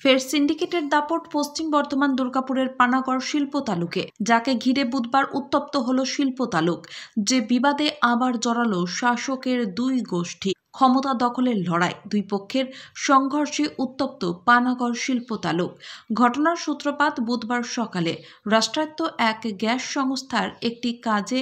ফের সিন্ডিকেটের দাপট পশ্চিম বর্ধমান দুর্গাপুরের পানাগড় শিল্প তালুকে, যাকে ঘিরে বুধবার উত্তপ্ত হল শিল্প তালুক। যে বিবাদে আবার জড়ালো শাসকের দুই গোষ্ঠী। ক্ষমতা দখলের লড়াই, দুই পক্ষের সংঘর্ষে উত্তপ্ত পানাগড় শিল্প তালুক। ঘটনার সূত্রপাত বুধবার সকালে। রাষ্ট্রায়ত্ত এক গ্যাস সংস্থার একটি কাজে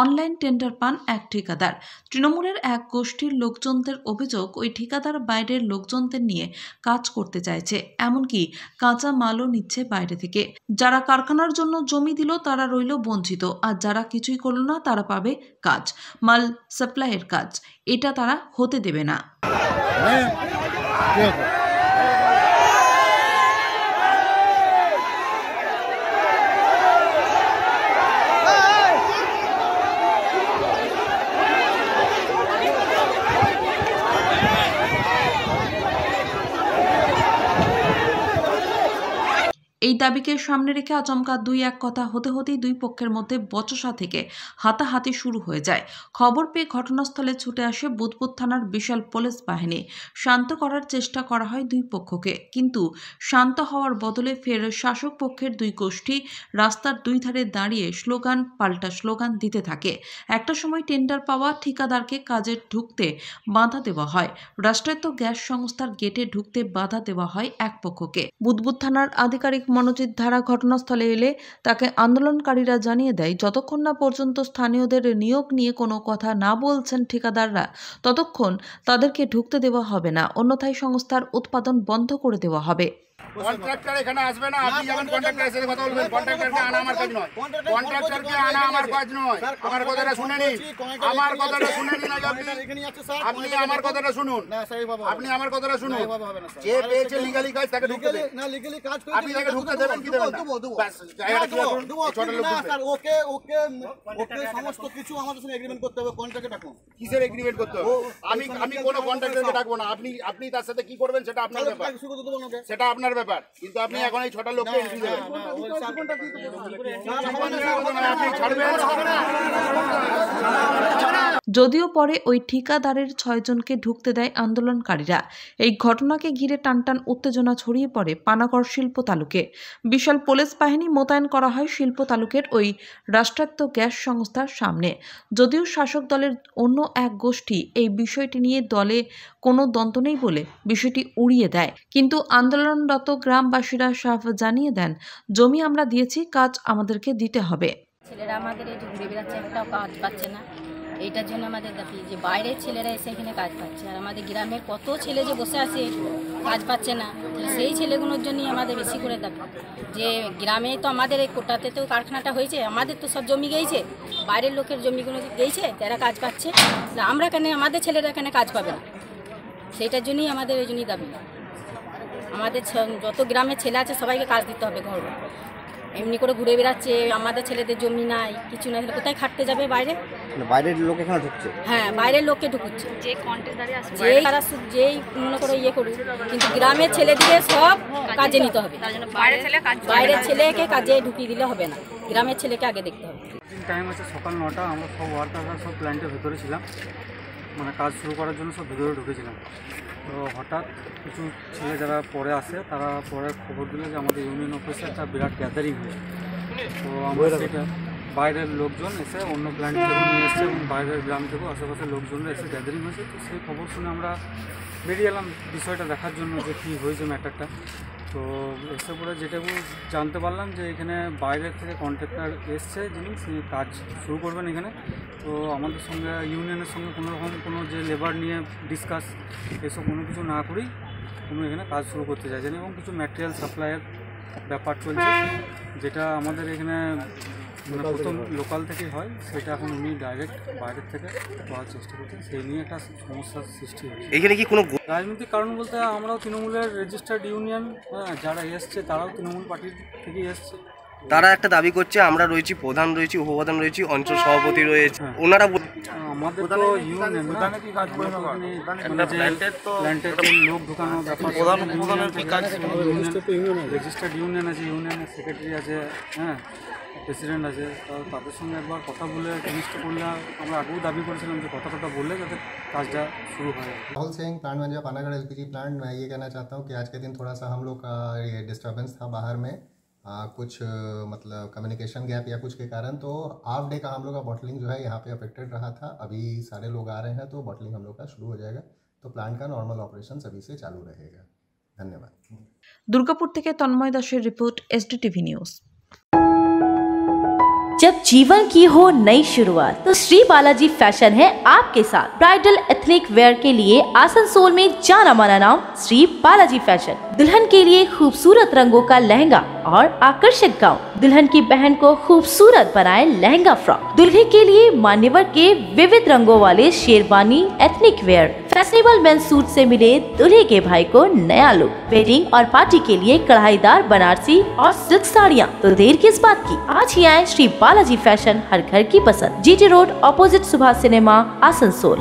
অনলাইন টেন্ডার পান এক ঠিকাদার। তৃণমূলের এক গোষ্ঠীর লোকজনদের অভিযোগ, ওই ঠিকাদার বাইরের লোকজনদের নিয়ে কাজ করতে চাইছে, এমনকি কাঁচা মালও নিচ্ছে বাইরে থেকে। যারা কারখানার জন্য জমি দিল তারা রইল বঞ্চিত, আর যারা কিছুই করল না তারা পাবে কাজ, মাল সাপ্লাইয়ের কাজ। এটা তারা হতে দেবে না। এই দাবিকে সামনে রেখে আচমকা দুই এক কথা হতে হতেই দুই পক্ষের মধ্যে বচসা থেকে হাতাহাতি শুরু হয়ে যায়। খবর পেয়ে ঘটনাস্থলে ছুটে আসে বুধবুদ থানার বিশাল পুলিশ বাহিনী। শান্ত করার চেষ্টা করা হয় দুই পক্ষকে, কিন্তু শান্ত হওয়ার বদলে ফের শাসক পক্ষের দুই গোষ্ঠী রাস্তার দুই ধারে দাঁড়িয়ে স্লোগান পাল্টা স্লোগান দিতে থাকে। একটা সময় টেন্ডার পাওয়া ঠিকাদারকে কাজে ঢুকতে বাধা দেওয়া হয়। রাষ্ট্রায়ত্ত গ্যাস সংস্থার গেটে ঢুকতে বাধা দেওয়া হয় এক পক্ষকে। বুধবুদ থানার আধিকারিক মনোজিৎ ধারা ঘটনাস্থলে এলে তাকে আন্দোলনকারীরা জানিয়ে দেয়, যতক্ষণ না পর্যন্ত স্থানীয়দের নিয়োগ নিয়ে কোনো কথা না বলছেন ঠিকাদাররা, ততক্ষণ তাদেরকে ঢুকতে দেওয়া হবে না, অন্যথায় সংস্থার উৎপাদন বন্ধ করে দেওয়া হবে। কন্ট্রাক্টর এখানে আসবে না, আপনি যখন কন্ট্রাক্টরের সাথে কথা বলবেন, কন্ট্রাক্টরকে আনা আমার কাজ নয়, কন্ট্রাক্টরকে আনা আমার কাজ নয়। আমার কথাটা শুনে নিন, আমার কথাটা শুনে নিন। আপনি আমার কথাটা শুনুন, আপনি আমার কথাটা শুনুন। যে পেয়েছে লিগালি কাজ তাকে ঢুকতে দেন না, লিগালি কাজ করে আপনি তাকে ঢুকতে দেবেন কি দেবেন না, বাস জায়গাটা ক্লিয়ার করুন। ছোট লোক স্যার, ওকে ওকে ওকে সমস্ত কিছু আমাদের সঙ্গে এগ্রিমেন্ট করতে হবে। কন্ট্রাক্টে ডাকুন। কিসের এগ্রিমেন্ট করতে হবে? আমি কোনো কন্ট্রাক্টরকে ডাকবো না। আপনি তার সাথে কি করবেন সেটা আপনার ব্যাপার, সেটা আপনার ব্যাপার। কিন্তু আপনি এখন এই ছোট লোককে এন্ট্রি দেবেন, আপনি ছাড়বেন। যদিও পরে ওই ঠিকাদারের 6 জনকে ঢুকতে দেয় আন্দোলনকারীরা। এই ঘটনাকে ঘিরে টানটান উত্তেজনা ছড়িয়ে পড়ে পানাগড় শিল্প তালুকে। বিশাল পুলিশ বাহিনী মোতায়েন করা হয় শিল্প তালুকের ওই রাষ্ট্রায়ত্ত গ্যাস সংস্থার সামনে। যদিও শাসক দলের অন্য এক গোষ্ঠী এই বিষয়টি নিয়ে দলে কোনো দ্বন্দ্ব নেই বলে বিষয়টি উড়িয়ে দেয়, কিন্তু আন্দোলনরত গ্রামবাসীরা সাফ জানিয়ে দেন, জমি আমরা দিয়েছি, কাজ আমাদেরকে দিতে হবে। ছেলেরা আমাদের এই যে ঘুরে বেড়াচ্ছে, একটাও কাজ পাচ্ছে না। এইটার জন্য আমাদের দাবি যে বাইরের ছেলেরা এসে এখানে কাজ পাচ্ছে, আর আমাদের গ্রামের কত ছেলে যে বসে আছে কাজ পাচ্ছে না, সেই ছেলেগুলোর জন্যই আমাদের বেশি করে দাবি। যে গ্রামে তো আমাদের এই কোটাতে তো কারখানাটা হয়েছে, আমাদের তো সব জমি গেছে, বাইরের লোকের জমিগুলো গেছে, তারা কাজ পাচ্ছে, আমরা কেন আমাদের ছেলেরা এখানে কাজ পাবে না? সেইটার জন্যই আমাদের ওই জন্যই দাবি। আমাদের যত গ্রামের ছেলে আছে সবাইকে কাজ দিতে হবে। ঘর এমনি করে ঘুরে বেড়াচ্ছে, আমাদের ছেলেদের জমি নাই, কিছু নাই, কোথায় খাটতে যাবে? বাইরে, বাইরের লোক এখানে ঢুকছে। হ্যাঁ, বাইরের লোককে ঢুকছে, যে কন্ট্রাক্টরে আসে, যেই মনে করে ইয়ে করুক, কিন্তু গ্রামের ছেলেদিকে সব কাজে নিতে হবে। বাইরের ছেলেকে কাজে ঢুকিয়ে দিলে হবে না, গ্রামের ছেলেকে আগে দেখতে হবে। টাইম আছে সকাল 9টা। আমরা সব ওয়ার্কাররা সব প্ল্যান্টের ভেতরে ছিলাম, মানে কাজ শুরু করার জন্য সব ভিতরে ঢুকেছিলাম। তো হঠাৎ কিছু ছেলে যারা পরে আসে, তারা পরে খবর দিল যে আমাদের ইউনিয়ন অফিসে একটা বিরাট গ্যাদারিং হয়েছে। তো আমরা সেটা বাইরের লোকজন এসে অন্য প্ল্যান্ট থেকে নিয়ে এসছে, এবং বাইরের গ্রাম থেকেও আশেপাশের লোকজনরা এসে গ্যাদারিং হয়েছে। তো সেই খবর শুনে আমরা বেরিয়ে এলাম বিষয়টা দেখার জন্য যে কী হয়েছে ম্যাটারটা। তো এসে পরে যেটুকু জানতে পারলাম যে এখানে বাইরের থেকে কন্ট্রাক্টর এসছে, যিনি কাজ শুরু করবেন এখানে। তো আমাদের সঙ্গে ইউনিয়নের সঙ্গে কোনো রকম কোনো যে লেবার নিয়ে ডিসকাস এসব কোনো কিছু না করেই কোনো এখানে কাজ শুরু করতে চাইছেন, এবং কিছু ম্যাটেরিয়াল সাপ্লাইয়ের ব্যাপার চলছে, যেটা আমাদের এখানে মানে প্রথম লোকাল থেকেই হয়, সেটা এখন উনি ডাইরেক্ট বাইরের থেকে করার চেষ্টা করছেন। সেই নিয়ে একটা সমস্যার সৃষ্টি হয়েছে। এখানে কি কোনো রাজনৈতিক কারণ বলতে আমরাও তৃণমূলের রেজিস্টার্ড ইউনিয়ন, যারা এসছে তারাও তৃণমূল পার্টির থেকেই এসছে। তারা একটা দাবি করছে, আমরা রয়েছি, প্রধান রয়েছি, উপপ্রধান রয়েছি, অঞ্চল সভাপতি রয়েছে, ওনারা আমাদের তো ইউনিয়ন প্ল্যান্টের লোক ঢুকানো ব্যাপার, রেজিস্টার্ড ইউনিয়ন আছে, ইউনিয়নের সেক্রেটারি আছে, হ্যাঁ, প্রেসিডেন্ট আছে, তাদের সঙ্গে একবার কথা বলে জিনিসটা করলে আমরা আগেও দাবি করেছিলাম যে কথা বললে যাতে কাজটা শুরু হয়। Rahul Singh, plant manager Panagarh LPG plant. मैं ये कहना चाहता हूँ कि आज के दिन थोड़ा सा हम लोग का ये डिस्टर्बेंस था बाहर में, कुछ मतलब कम्युनिकेशन गैप या कुछ के कारण, तो हाफ डे का हम लोग का बॉटलिंग जो है यहाँ पे अफेक्टेड रहा था। अभी सारे लोग आ रहे हैं तो बॉटलिंग हम लोग का शुरू हो जाएगा, तो प्लांट का नॉर्मल ऑपरेशन अभी से चालू रहेगा। धन्यवाद। দুর্গাপুর থেকে তন্ময় দাসের রিপোর্ট, SDTV নিউজ। जब जीवन की हो नई शुरुआत तो श्री बालाजी फैशन है आपके साथ। ब्राइडल एथनिक वेयर के लिए आसनसोल में जाना माना नाम श्री बालाजी फैशन। दुल्हन के लिए खूबसूरत रंगों का लहंगा और आकर्षक गाउन, दुल्हन की बहन को खूबसूरत बनाए लहंगा फ्रॉक, दुल्हे के लिए मान्यवर के विविध रंगों वाले sherwani, ethnic wear, fashionable main suit से मिले दुल्हे के भाई को नया लुक, वेडिंग और पार्टी के लिए कढ़ाईदार बनारसी और सिल्क साड़ियाँ। तो देर किस बात की, आज ही आए श्री बालाजी फैशन, हर घर की पसंद। GT road, opposite Subhash cinema, Asansol.